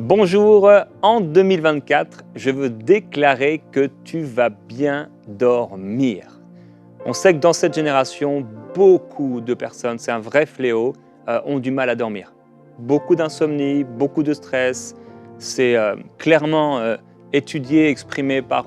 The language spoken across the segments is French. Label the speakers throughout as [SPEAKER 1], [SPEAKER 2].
[SPEAKER 1] Bonjour, en 2024, je veux déclarer que tu vas bien dormir. On sait que dans cette génération, beaucoup de personnes, c'est un vrai fléau, ont du mal à dormir. Beaucoup d'insomnie, beaucoup de stress, c'est clairement étudié, exprimé par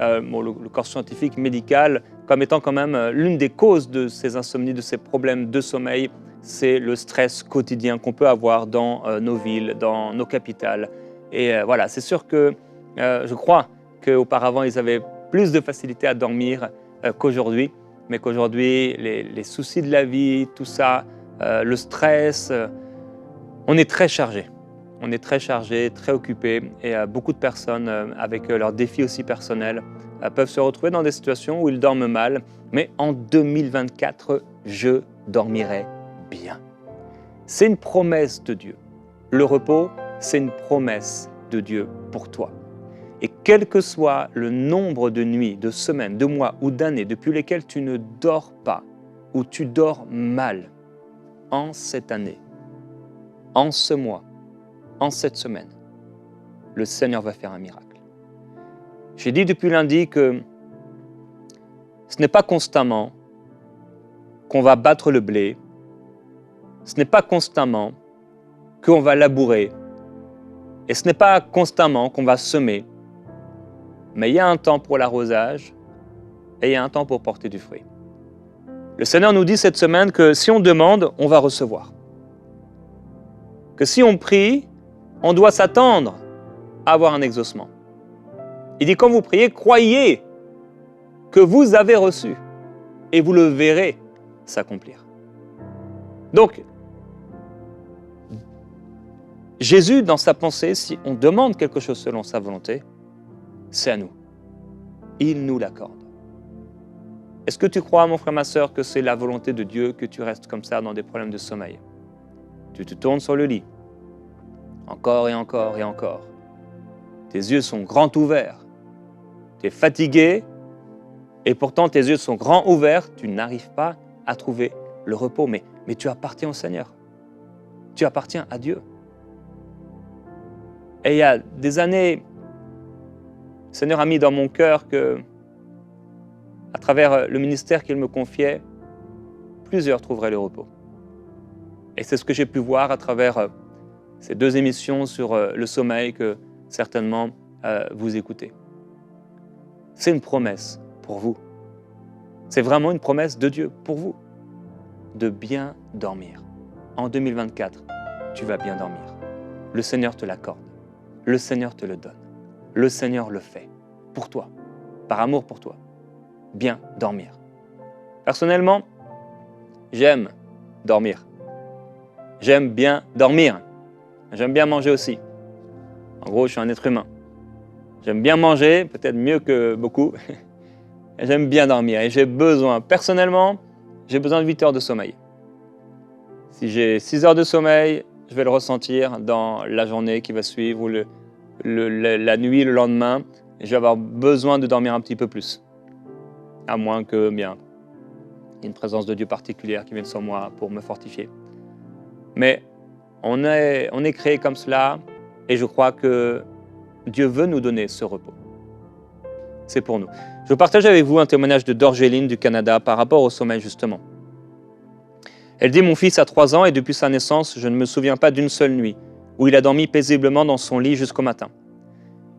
[SPEAKER 1] le corps scientifique médical comme étant quand même l'une des causes de ces insomnies, de ces problèmes de sommeil. C'est le stress quotidien qu'on peut avoir dans nos villes, dans nos capitales. Et voilà, c'est sûr que je crois qu'auparavant, ils avaient plus de facilité à dormir qu'aujourd'hui, mais qu'aujourd'hui, les soucis de la vie, tout ça, le stress, on est très chargé. On est très chargé, très occupé, et beaucoup de personnes, avec leurs défis aussi personnels, peuvent se retrouver dans des situations où ils dorment mal, mais en 2024, je dormirai bien. C'est une promesse de Dieu. Le repos, c'est une promesse de Dieu pour toi. Et quel que soit le nombre de nuits, de semaines, de mois ou d'années depuis lesquelles tu ne dors pas ou tu dors mal, en cette année, en ce mois, en cette semaine, le Seigneur va faire un miracle. J'ai dit depuis lundi que ce n'est pas constamment qu'on va battre le blé, ce n'est pas constamment qu'on va labourer, et ce n'est pas constamment qu'on va semer, mais il y a un temps pour l'arrosage et il y a un temps pour porter du fruit. Le Seigneur nous dit cette semaine que si on demande, on va recevoir. Que si on prie, on doit s'attendre à avoir un exaucement. Il dit, quand vous priez, croyez que vous avez reçu et vous le verrez s'accomplir. Donc, Jésus, dans sa pensée, si on demande quelque chose selon sa volonté, c'est à nous. Il nous l'accorde. Est-ce que tu crois, mon frère, ma sœur, que c'est la volonté de Dieu que tu restes comme ça dans des problèmes de sommeil? Tu te tournes sur le lit, encore et encore et encore. Tes yeux sont grands ouverts. Tu es fatigué et pourtant tes yeux sont grands ouverts. Tu n'arrives pas à trouver le repos. Mais tu appartiens au Seigneur. Tu appartiens à Dieu. Et il y a des années, le Seigneur a mis dans mon cœur que, à travers le ministère qu'il me confiait, plusieurs trouveraient le repos. Et c'est ce que j'ai pu voir à travers ces 2 émissions sur le sommeil que certainement vous écoutez. C'est une promesse pour vous. C'est vraiment une promesse de Dieu pour vous, de bien dormir. En 2024, tu vas bien dormir. Le Seigneur te l'accorde. Le Seigneur te le donne. Le Seigneur le fait pour toi, par amour pour toi. Bien dormir. Personnellement, j'aime dormir. J'aime bien dormir. J'aime bien manger aussi. En gros, je suis un être humain. J'aime bien manger, peut-être mieux que beaucoup. J'aime bien dormir et j'ai besoin, personnellement, j'ai besoin de 8 heures de sommeil. Si j'ai 6 heures de sommeil, je vais le ressentir dans la journée qui va suivre ou la nuit, le lendemain. Et je vais avoir besoin de dormir un petit peu plus. À moins que, bien, il y ait une présence de Dieu particulière qui vienne sur moi pour me fortifier. Mais on est créé comme cela et je crois que Dieu veut nous donner ce repos. C'est pour nous. Je veux partager avec vous un témoignage de Dorgeline du Canada par rapport au sommeil justement. Elle dit, mon fils a 3 ans et depuis sa naissance, je ne me souviens pas d'une seule nuit où il a dormi paisiblement dans son lit jusqu'au matin.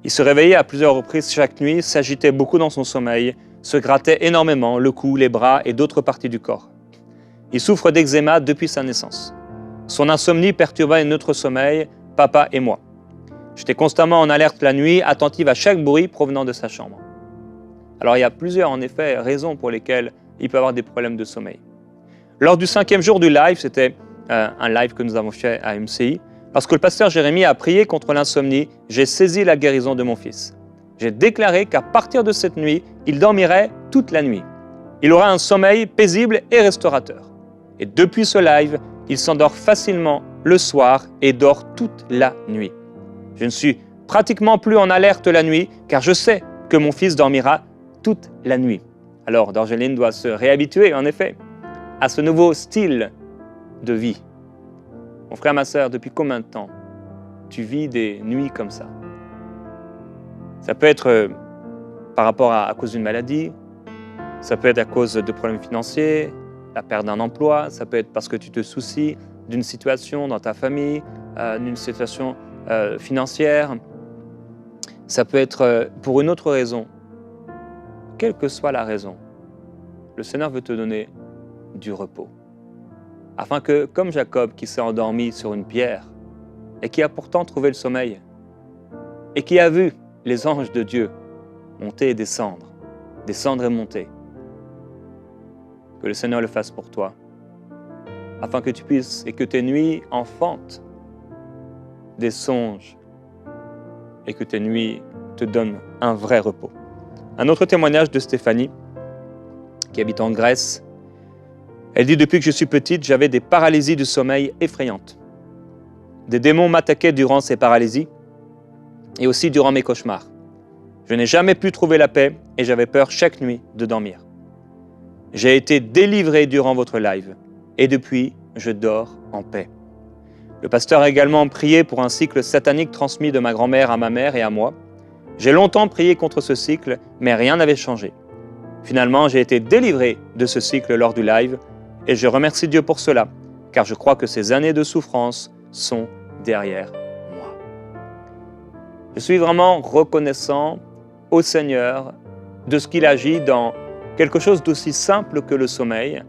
[SPEAKER 1] Il se réveillait à plusieurs reprises chaque nuit, s'agitait beaucoup dans son sommeil, se grattait énormément le cou, les bras et d'autres parties du corps. Il souffre d'eczéma depuis sa naissance. Son insomnie perturbait notre sommeil, papa et moi. J'étais constamment en alerte la nuit, attentive à chaque bruit provenant de sa chambre. Alors il y a plusieurs, en effet, raisons pour lesquelles il peut avoir des problèmes de sommeil. Lors du 5e jour du live, c'était un live que nous avons fait à MCI, parce que le pasteur Jérémie a prié contre l'insomnie, j'ai saisi la guérison de mon fils. J'ai déclaré qu'à partir de cette nuit, il dormirait toute la nuit. Il aura un sommeil paisible et restaurateur. Et depuis ce live, il s'endort facilement le soir et dort toute la nuit. Je ne suis pratiquement plus en alerte la nuit, car je sais que mon fils dormira toute la nuit. Alors, Dorgeline doit se réhabituer, en effet, à ce nouveau style de vie. Mon frère, ma sœur, depuis combien de temps tu vis des nuits comme ça. Ça peut être par rapport à cause d'une maladie, ça peut être à cause de problèmes financiers, la perte d'un emploi, ça peut être parce que tu te soucies d'une situation dans ta famille, d'une situation financière, ça peut être pour une autre raison. Quelle que soit la raison, le Seigneur veut te donner du repos. Afin que, comme Jacob qui s'est endormi sur une pierre et qui a pourtant trouvé le sommeil, et qui a vu les anges de Dieu monter et descendre et monter, que le Seigneur le fasse pour toi, afin que tu puisses et que tes nuits enfantent des songes et que tes nuits te donnent un vrai repos. Un autre témoignage de Stéphanie, qui habite en Grèce. Elle dit « Depuis que je suis petite, j'avais des paralysies du sommeil effrayantes. Des démons m'attaquaient durant ces paralysies et aussi durant mes cauchemars. Je n'ai jamais pu trouver la paix et j'avais peur chaque nuit de dormir. J'ai été délivré durant votre live et depuis, je dors en paix. Le pasteur a également prié pour un cycle satanique transmis de ma grand-mère à ma mère et à moi. J'ai longtemps prié contre ce cycle, mais rien n'avait changé. Finalement, j'ai été délivré de ce cycle lors du live et je remercie Dieu pour cela, car je crois que ces années de souffrance sont derrière moi. Je suis vraiment reconnaissant au Seigneur de ce qu'il agit dans quelque chose d'aussi simple que le sommeil,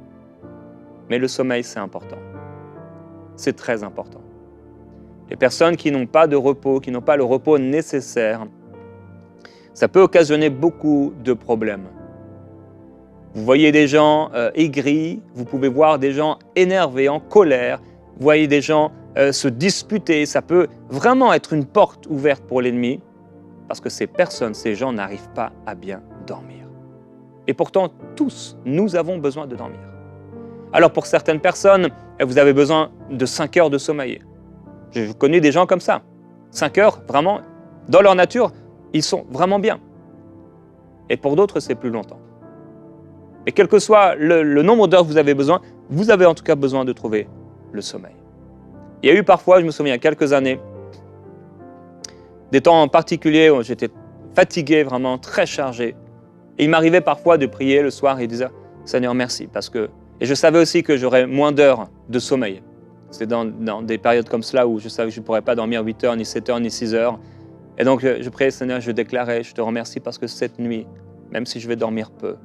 [SPEAKER 1] mais le sommeil, c'est important. C'est très important. Les personnes qui n'ont pas de repos, qui n'ont pas le repos nécessaire, ça peut occasionner beaucoup de problèmes. Vous voyez des gens aigris, vous pouvez voir des gens énervés, en colère, vous voyez des gens se disputer, ça peut vraiment être une porte ouverte pour l'ennemi, parce que ces personnes, ces gens n'arrivent pas à bien dormir. Et pourtant, tous, nous avons besoin de dormir. Alors pour certaines personnes, vous avez besoin de 5 heures de sommeil. J'ai connu des gens comme ça. 5 heures, vraiment, dans leur nature, ils sont vraiment bien. Et pour d'autres, c'est plus longtemps. Et quel que soit le nombre d'heures que vous avez besoin, vous avez en tout cas besoin de trouver le sommeil. Il y a eu parfois, je me souviens, il y a quelques années, des temps en particulier où j'étais fatigué, vraiment très chargé. Et il m'arrivait parfois de prier le soir et de dire « Seigneur, merci ». Et je savais aussi que j'aurais moins d'heures de sommeil. C'était dans des périodes comme cela où je savais que je ne pourrais pas dormir 8 heures, ni 7 heures, ni 6 heures. Et donc je priais, Seigneur, je déclarais, je te remercie parce que cette nuit, même si je vais dormir peu,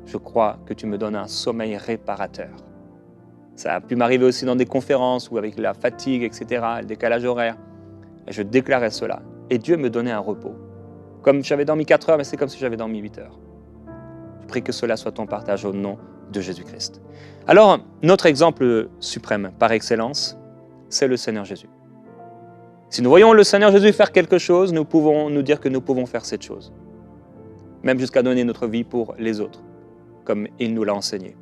[SPEAKER 1] je crois que tu me donnes un sommeil réparateur. Ça a pu m'arriver aussi dans des conférences ou avec la fatigue, etc., le décalage horaire. Et je déclarais cela. Et Dieu me donnait un repos. Comme j'avais dormi 4 heures, mais c'est comme si j'avais dormi 8 heures. Je prie que cela soit ton partage au nom de Jésus-Christ. Alors, notre exemple suprême par excellence, c'est le Seigneur Jésus. Si nous voyons le Seigneur Jésus faire quelque chose, nous pouvons nous dire que nous pouvons faire cette chose. Même jusqu'à donner notre vie pour les autres, comme il nous l'a enseigné.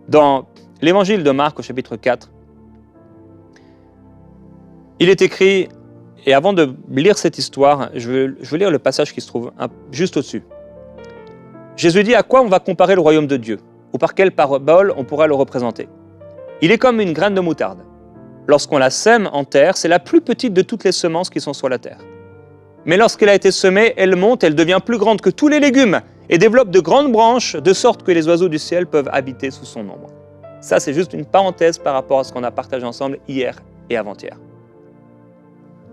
[SPEAKER 1] Dans l'évangile de Marc au chapitre 4, il est écrit, et avant de lire cette histoire, je veux lire le passage qui se trouve juste au-dessus. Jésus dit à quoi on va comparer le royaume de Dieu, ou par quelle parabole on pourra le représenter. Il est comme une graine de moutarde. Lorsqu'on la sème en terre, c'est la plus petite de toutes les semences qui sont sur la terre. Mais lorsqu'elle a été semée, elle monte, elle devient plus grande que tous les légumes et développe de grandes branches, de sorte que les oiseaux du ciel peuvent habiter sous son ombre. Ça, c'est juste une parenthèse par rapport à ce qu'on a partagé ensemble hier et avant-hier.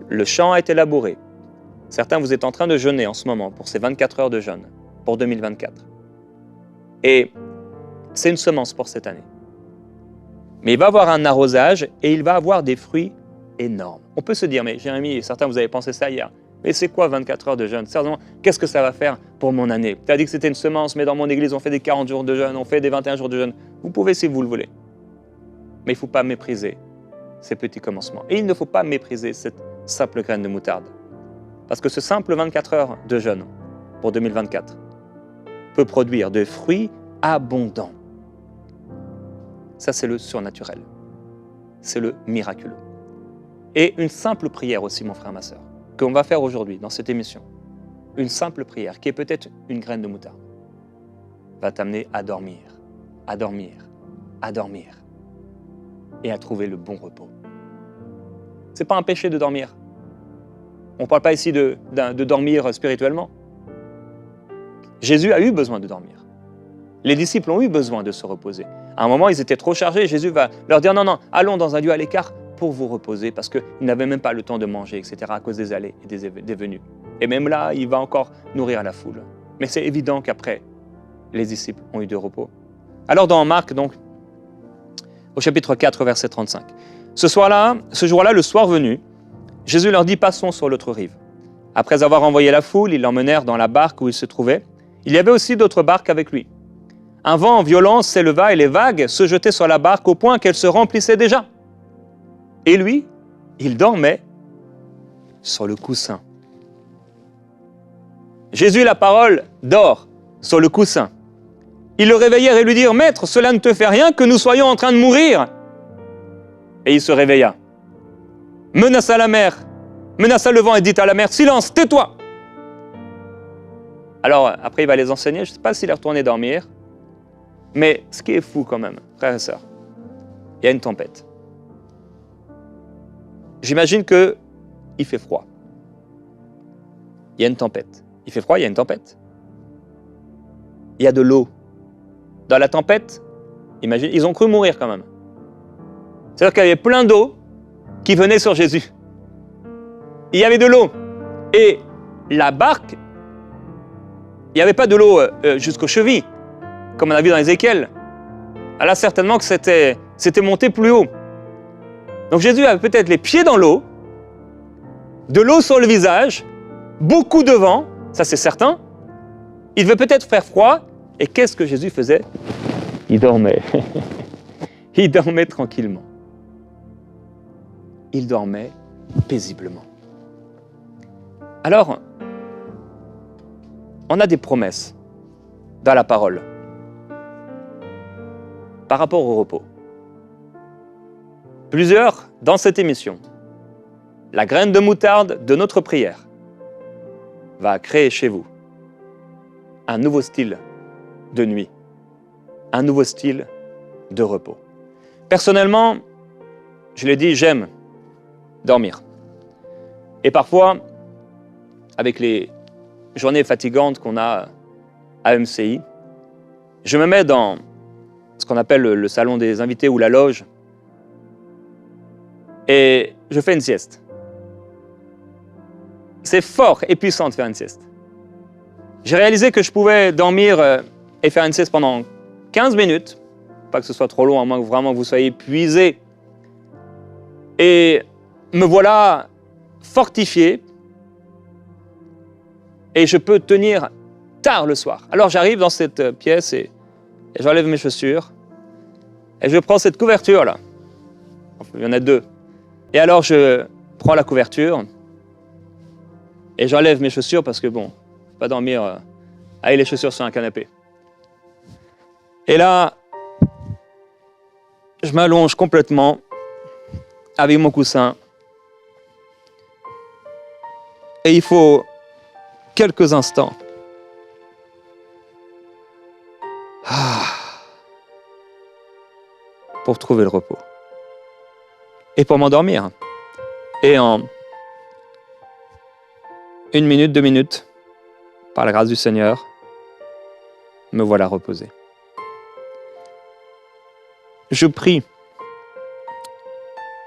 [SPEAKER 1] Le champ a été labouré. Certains, vous êtes en train de jeûner en ce moment pour ces 24 heures de jeûne, pour 2024. Et c'est une semence pour cette année. Mais il va avoir un arrosage et il va avoir des fruits énormes. On peut se dire, mais Jérémie, certains, vous avez pensé ça hier, mais c'est quoi 24 heures de jeûne? Sérieusement, qu'est-ce que ça va faire pour mon année? Tu as dit que c'était une semence, mais dans mon église, on fait des 40 jours de jeûne, on fait des 21 jours de jeûne. Vous pouvez si vous le voulez. Mais il ne faut pas mépriser ces petits commencements. Et il ne faut pas mépriser cette simple graine de moutarde. Parce que ce simple 24 heures de jeûne pour 2024 peut produire des fruits abondants. Ça, c'est le surnaturel. C'est le miraculeux. Et une simple prière aussi, mon frère, ma sœur, qu'on va faire aujourd'hui dans cette émission. Une simple prière, qui est peut-être une graine de moutarde, va t'amener à dormir, à dormir, à dormir et à trouver le bon repos. Ce n'est pas un péché de dormir. On ne parle pas ici de dormir spirituellement. Jésus a eu besoin de dormir. Les disciples ont eu besoin de se reposer. À un moment, ils étaient trop chargés. Jésus va leur dire, non, allons dans un lieu à l'écart pour vous reposer, parce qu'ils n'avaient même pas le temps de manger, etc., à cause des allées et des venues. Et même là, il va encore nourrir la foule. Mais c'est évident qu'après, les disciples ont eu du repos. Alors dans Marc, donc, au chapitre 4, verset 35. Ce jour-là, le soir venu, Jésus leur dit, passons sur l'autre rive. Après avoir envoyé la foule, ils l'emmenèrent dans la barque où il se trouvait. Il y avait aussi d'autres barques avec lui. Un vent violent s'éleva et les vagues se jetaient sur la barque au point qu'elle se remplissait déjà. Et lui, il dormait sur le coussin. Jésus, la parole, dort sur le coussin. Ils le réveillèrent et lui dirent, « Maître, cela ne te fait rien que nous soyons en train de mourir ?» Et il se réveilla, menaça la mer, menaça le vent et dit à la mer, « Silence, tais-toi !» Alors, après, il va les enseigner. Je ne sais pas s'il est retourné dormir, mais ce qui est fou quand même, frères et sœurs, il y a une tempête. J'imagine qu'il fait froid. Il y a une tempête. Il fait froid, il y a une tempête. Il y a de l'eau. Dans la tempête, imagine, ils ont cru mourir quand même. C'est-à-dire qu'il y avait plein d'eau qui venait sur Jésus. Il y avait de l'eau. Et la barque, il n'y avait pas de l'eau jusqu'aux chevilles, comme on a vu dans Ézéchiel. Là, certainement que c'était monté plus haut. Donc Jésus avait peut-être les pieds dans l'eau, de l'eau sur le visage, beaucoup de vent, ça c'est certain. Il devait peut-être faire froid. Et qu'est-ce que Jésus faisait? Il dormait. Il dormait tranquillement. Il dormait paisiblement. Alors, on a des promesses dans la parole par rapport au repos. Plusieurs dans cette émission. La graine de moutarde de notre prière va créer chez vous un nouveau style de nuit, un nouveau style de repos. Personnellement, je l'ai dit, j'aime dormir. Et parfois, avec les journées fatigantes qu'on a à MCI, je me mets dans ce qu'on appelle le salon des invités ou la loge et je fais une sieste. C'est fort et puissant de faire une sieste. J'ai réalisé que je pouvais dormir et faire une sieste pendant 15 minutes, pas que ce soit trop long, à moins que vraiment vous soyez épuisé. Et me voilà fortifié et je peux tenir tard le soir. Alors j'arrive dans cette pièce et j'enlève mes chaussures et je prends cette couverture-là. Enfin, il y en a deux. Et alors je prends la couverture et j'enlève mes chaussures parce que bon, faut pas dormir avec les chaussures sur un canapé. Et là, je m'allonge complètement avec mon coussin. Et il faut quelques instants pour trouver le repos. Et pour m'endormir. Et en 1 minute, 2 minutes, par la grâce du Seigneur, me voilà reposé. Je prie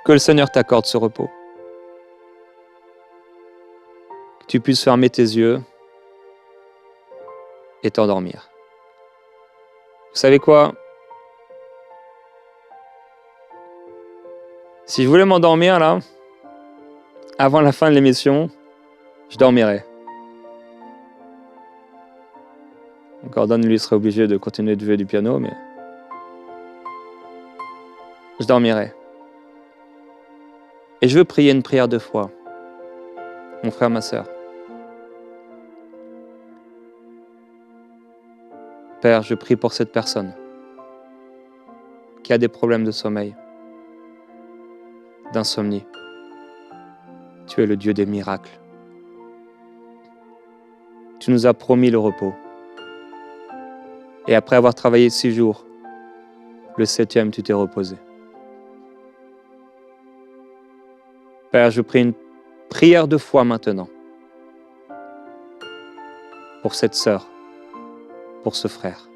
[SPEAKER 1] que le Seigneur t'accorde ce repos. Que tu puisses fermer tes yeux et t'endormir. Vous savez quoi? Si je voulais m'endormir là, avant la fin de l'émission, je dormirais. Gordon, lui, serait obligé de continuer de jouer du piano, mais je dormirais. Et je veux prier une prière de foi. Mon frère, ma sœur. Père, je prie pour cette personne qui a des problèmes de sommeil, d'insomnie. Tu es le Dieu des miracles. Tu nous as promis le repos. Et après avoir travaillé 6 jours, le 7e, tu t'es reposé. Père, je prie une prière de foi maintenant pour cette sœur, pour ce frère.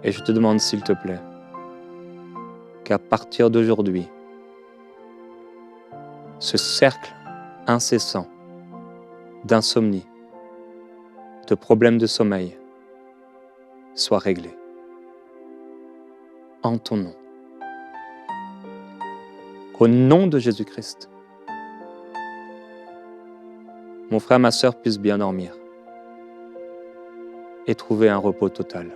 [SPEAKER 1] Et je te demande, s'il te plaît, qu'à partir d'aujourd'hui, ce cercle incessant d'insomnie, de problèmes de sommeil, soit réglé. En ton nom. Au nom de Jésus-Christ, mon frère, ma sœur puissent bien dormir et trouver un repos total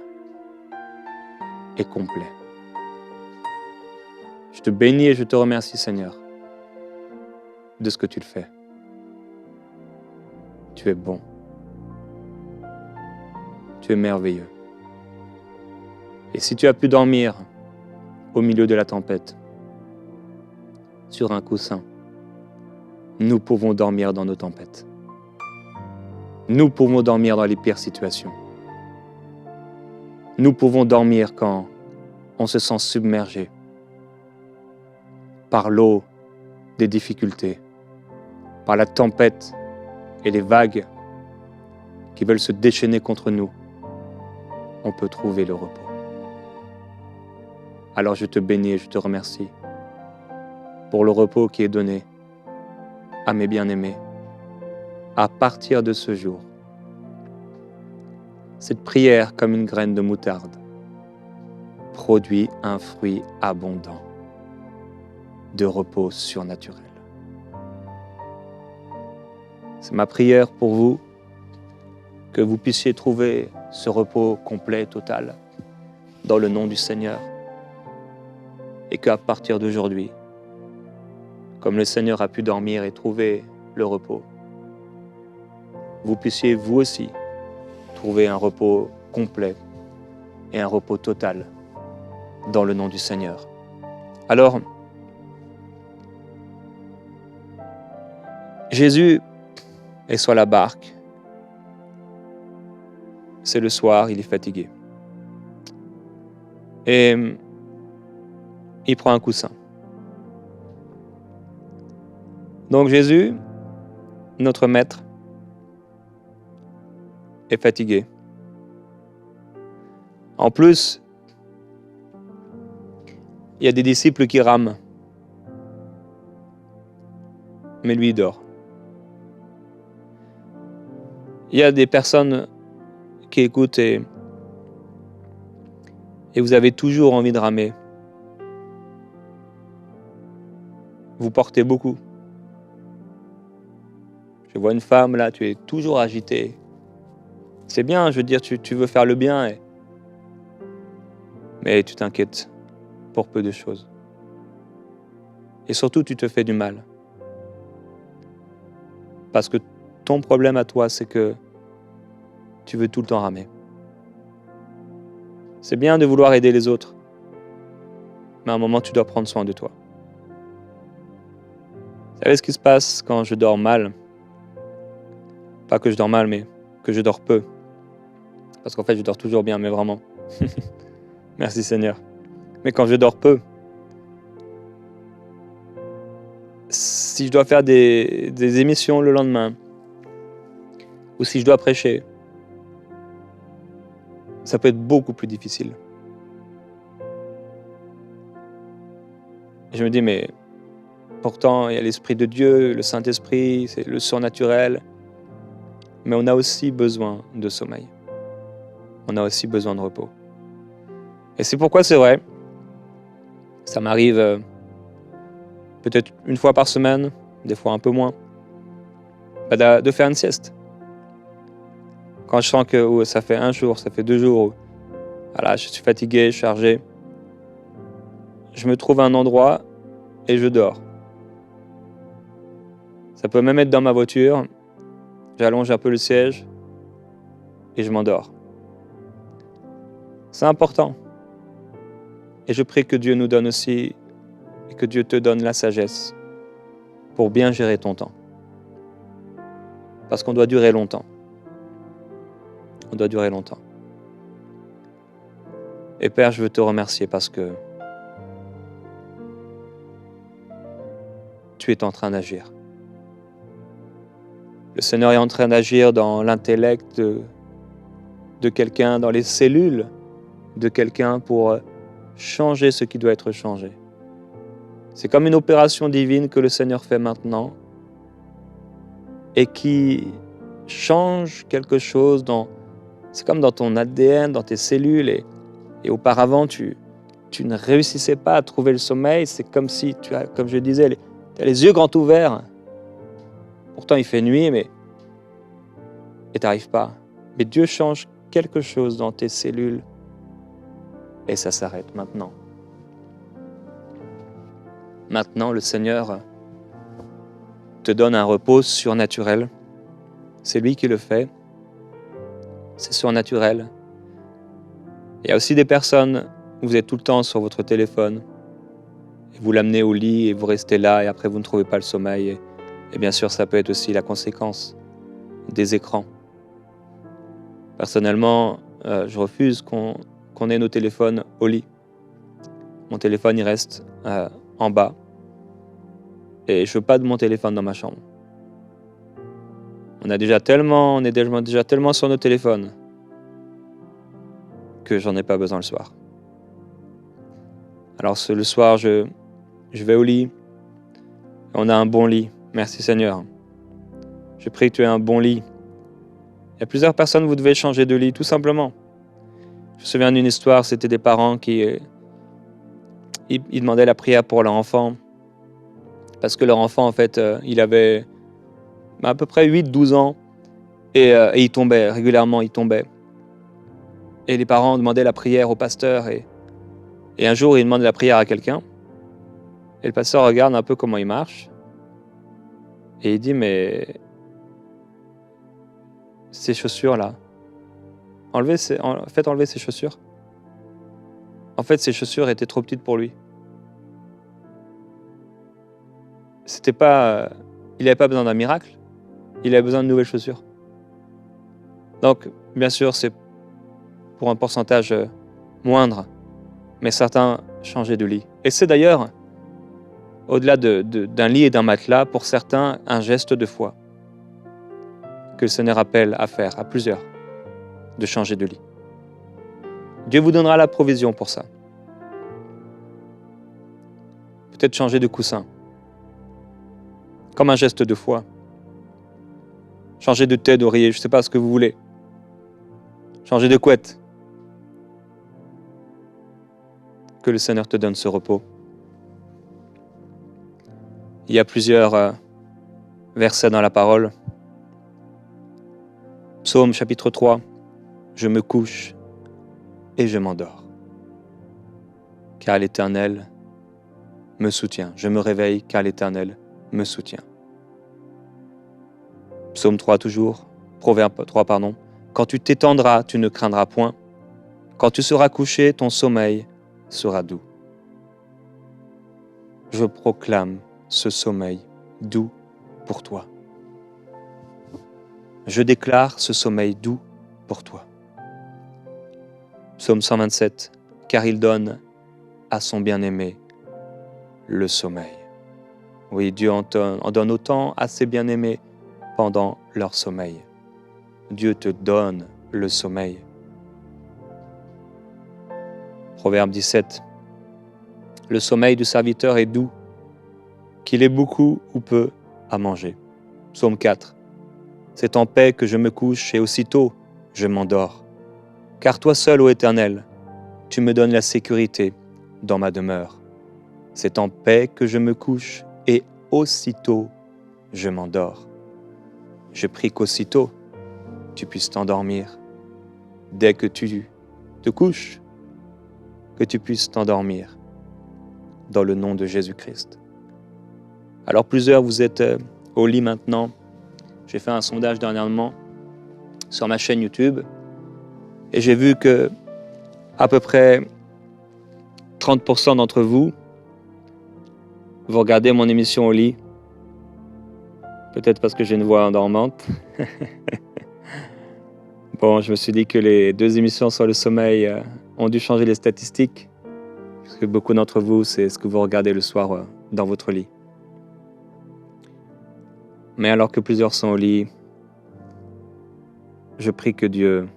[SPEAKER 1] et complet. Je te bénis et je te remercie, Seigneur, de ce que tu le fais. Tu es bon. Tu es merveilleux. Et si tu as pu dormir au milieu de la tempête, sur un coussin, nous pouvons dormir dans nos tempêtes. Nous pouvons dormir dans les pires situations. Nous pouvons dormir quand on se sent submergé par l'eau des difficultés, par la tempête et les vagues qui veulent se déchaîner contre nous. On peut trouver le repos. Alors je te bénis et je te remercie pour le repos qui est donné à mes bien-aimés à partir de ce jour. Cette prière, comme une graine de moutarde, produit un fruit abondant de repos surnaturel. C'est ma prière pour vous, que vous puissiez trouver ce repos complet et total dans le nom du Seigneur, et qu'à partir d'aujourd'hui, comme le Seigneur a pu dormir et trouver le repos, vous puissiez vous aussi trouver un repos complet et un repos total dans le nom du Seigneur. Alors, Jésus est sur la barque. C'est le soir, il est fatigué. Et il prend un coussin. Donc Jésus, notre maître, est fatigué. En plus, il y a des disciples qui rament. Mais lui, il dort. Il y a des personnes qui écoutent et vous avez toujours envie de ramer. Vous portez beaucoup. Je vois une femme là, tu es toujours agitée. C'est bien, je veux dire, tu veux faire le bien, mais tu t'inquiètes pour peu de choses. Et surtout, tu te fais du mal. Parce que ton problème à toi, c'est que tu veux tout le temps ramer. C'est bien de vouloir aider les autres, mais à un moment, tu dois prendre soin de toi. Vous savez ce qui se passe quand je dors mal? Pas que je dors mal, mais que je dors peu. Parce qu'en fait, je dors toujours bien, mais vraiment. Merci Seigneur. Mais quand je dors peu, si je dois faire des émissions le lendemain, ou si je dois prêcher, ça peut être beaucoup plus difficile. Et je me dis, mais pourtant, il y a l'Esprit de Dieu, le Saint-Esprit, c'est le surnaturel. Mais on a aussi besoin de sommeil. On a aussi besoin de repos. Et c'est pourquoi c'est vrai, ça m'arrive peut-être une fois par semaine, des fois un peu moins, de faire une sieste. Quand je sens que ça fait un jour, ça fait 2 jours, voilà, je suis fatigué, chargé, je me trouve un endroit et je dors. Ça peut même être dans ma voiture, j'allonge un peu le siège et je m'endors. C'est important. Et je prie que Dieu nous donne aussi, et que Dieu te donne la sagesse pour bien gérer ton temps. Parce qu'on doit durer longtemps. On doit durer longtemps. Et Père, je veux te remercier parce que tu es en train d'agir. Le Seigneur est en train d'agir dans l'intellect de quelqu'un, dans les cellules de quelqu'un pour changer ce qui doit être changé. C'est comme une opération divine que le Seigneur fait maintenant et qui change quelque chose c'est comme dans ton ADN, dans tes cellules et auparavant tu ne réussissais pas à trouver le sommeil. C'est comme si tu as, comme je disais, tu as les yeux grands ouverts. Pourtant il fait nuit et tu n'arrives pas. Mais Dieu change quelque chose dans tes cellules et ça s'arrête maintenant. Maintenant, le Seigneur te donne un repos surnaturel. C'est lui qui le fait. C'est surnaturel. Il y a aussi des personnes où vous êtes tout le temps sur votre téléphone et vous l'amenez au lit et vous restez là et après vous ne trouvez pas le sommeil. Et bien sûr, ça peut être aussi la conséquence des écrans. Personnellement, je refuse qu'on ait nos téléphones au lit. Mon téléphone, il reste en bas. Et je veux pas de mon téléphone dans ma chambre. On est déjà tellement sur nos téléphones que j'en ai pas besoin le soir. Alors le soir, je vais au lit. On a un bon lit. Merci Seigneur. Je prie que tu aies un bon lit. Il y a plusieurs personnes, vous devez changer de lit, tout simplement. Je me souviens d'une histoire, c'était des parents qui ils demandaient la prière pour leur enfant. Parce que leur enfant, en fait, il avait à peu près 8-12 ans et il tombait, régulièrement il tombait. Et les parents demandaient la prière au pasteur et un jour, ils demandent la prière à quelqu'un. Et le pasteur regarde un peu comment il marche et il dit, mais ces chaussures-là, faites enlever ces chaussures. En fait, ces chaussures étaient trop petites pour lui. Il n'avait pas besoin d'un miracle, il avait besoin de nouvelles chaussures. Donc, bien sûr, c'est pour un pourcentage moindre, mais certains changeaient de lit. Et c'est d'ailleurs, au-delà d'un lit et d'un matelas, pour certains, un geste de foi que le Seigneur appelle à faire, à plusieurs, de changer de lit. Dieu vous donnera la provision pour ça. Peut-être changer de coussin, comme un geste de foi. Changer de tête, d'oreiller, je ne sais pas ce que vous voulez. Changer de couette. Que le Seigneur te donne ce repos. Il y a plusieurs versets dans la parole. Psaume chapitre 3. Je me couche et je m'endors. Car l'Éternel me soutient. Je me réveille car l'Éternel me soutient. Psaume 3 toujours. Proverbe 3, pardon. Quand tu t'étendras, tu ne craindras point. Quand tu seras couché, ton sommeil sera doux. Je proclame ce sommeil doux pour toi. Je déclare ce sommeil doux pour toi. Psaume 127. Car il donne à son bien-aimé le sommeil. Oui, Dieu en donne autant à ses bien-aimés pendant leur sommeil. Dieu te donne le sommeil. Proverbe 17. Le sommeil du serviteur est doux, qu'il ait beaucoup ou peu à manger. Psaume 4. C'est en paix que je me couche et aussitôt je m'endors. Car toi seul, ô Éternel, tu me donnes la sécurité dans ma demeure. C'est en paix que je me couche et aussitôt je m'endors. Je prie qu'aussitôt tu puisses t'endormir. Dès que tu te couches, que tu puisses t'endormir dans le nom de Jésus-Christ. Alors plusieurs, vous êtes au lit maintenant. J'ai fait un sondage dernièrement sur ma chaîne YouTube et j'ai vu que à peu près 30% d'entre vous regardez mon émission au lit. Peut-être parce que j'ai une voix endormante. Bon, je me suis dit que les 2 émissions sur le sommeil ont dû changer les statistiques. Parce que beaucoup d'entre vous, c'est ce que vous regardez le soir dans votre lit. Mais alors que plusieurs sont au lit, je prie que Dieu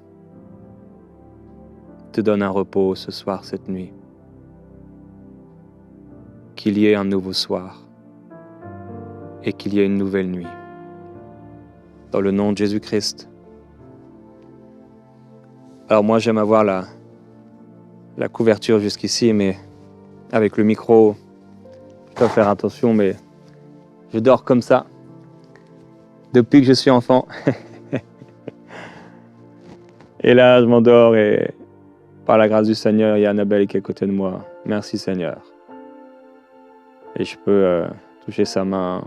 [SPEAKER 1] te donne un repos ce soir, cette nuit. Qu'il y ait un nouveau soir et qu'il y ait une nouvelle nuit. Dans le nom de Jésus-Christ. Alors moi, j'aime avoir la couverture jusqu'ici, mais avec le micro, je dois faire attention, mais je dors comme ça depuis que je suis enfant. Et là, je m'endors et par la grâce du Seigneur, il y a Annabelle qui est à côté de moi. Merci Seigneur. Et je peux toucher sa main,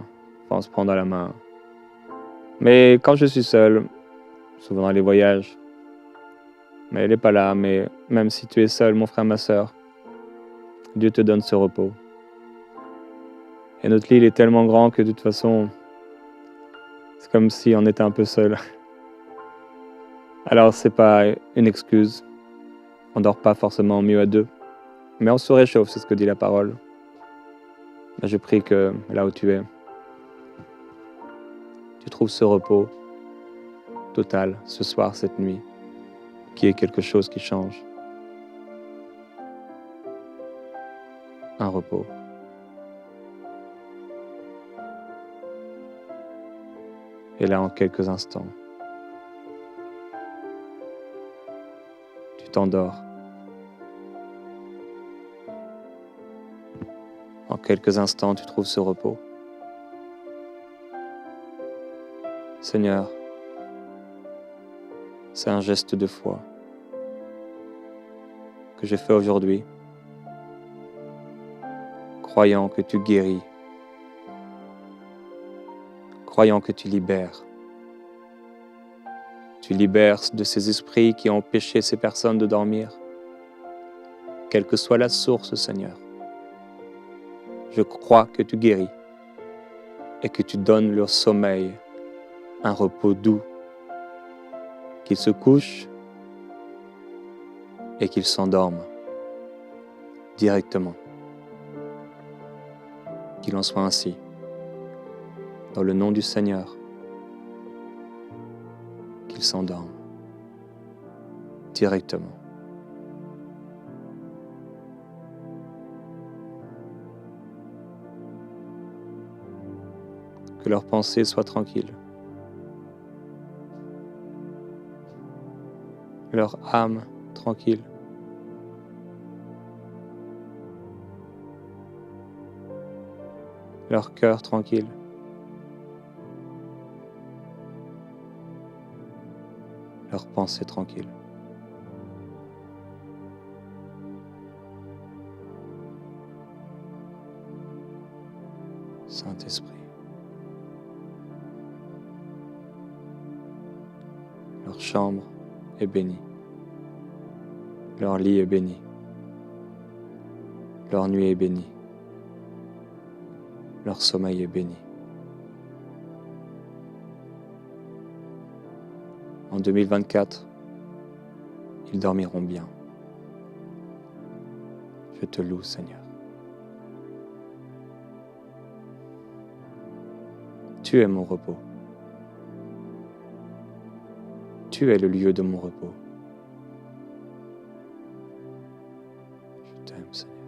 [SPEAKER 1] enfin se prendre à la main. Mais quand je suis seul, souvent dans les voyages, mais elle n'est pas là, mais même si tu es seul, mon frère, ma sœur, Dieu te donne ce repos. Et notre lit il est tellement grand que de toute façon, c'est comme si on était un peu seul. Alors c'est pas une excuse, on dort pas forcément mieux à deux, mais on se réchauffe, c'est ce que dit la parole. Mais je prie que là où tu es, tu trouves ce repos total ce soir, cette nuit, qui est quelque chose qui change. Un repos. Et là, en quelques instants, tu t'endors. En quelques instants, tu trouves ce repos. Seigneur, c'est un geste de foi que j'ai fait aujourd'hui, croyant que tu guéris, croyant que tu libères. Tu libères de ces esprits qui ont empêché ces personnes de dormir, quelle que soit la source, Seigneur. Je crois que tu guéris et que tu donnes leur sommeil un repos doux, qu'ils se couchent et qu'ils s'endorment directement. Qu'il en soit ainsi, dans le nom du Seigneur, qu'ils s'endorment directement. Que leurs pensées soient tranquilles. Leur âme tranquille. Leur cœur tranquille. Leur pensée tranquille. Saint-Esprit, leur chambre est bénie, leur lit est béni, leur nuit est bénie, leur sommeil est béni. En 2024, ils dormiront bien. Je te loue, Seigneur. Tu es mon repos. Tu es le lieu de mon repos. Je t'aime, Seigneur.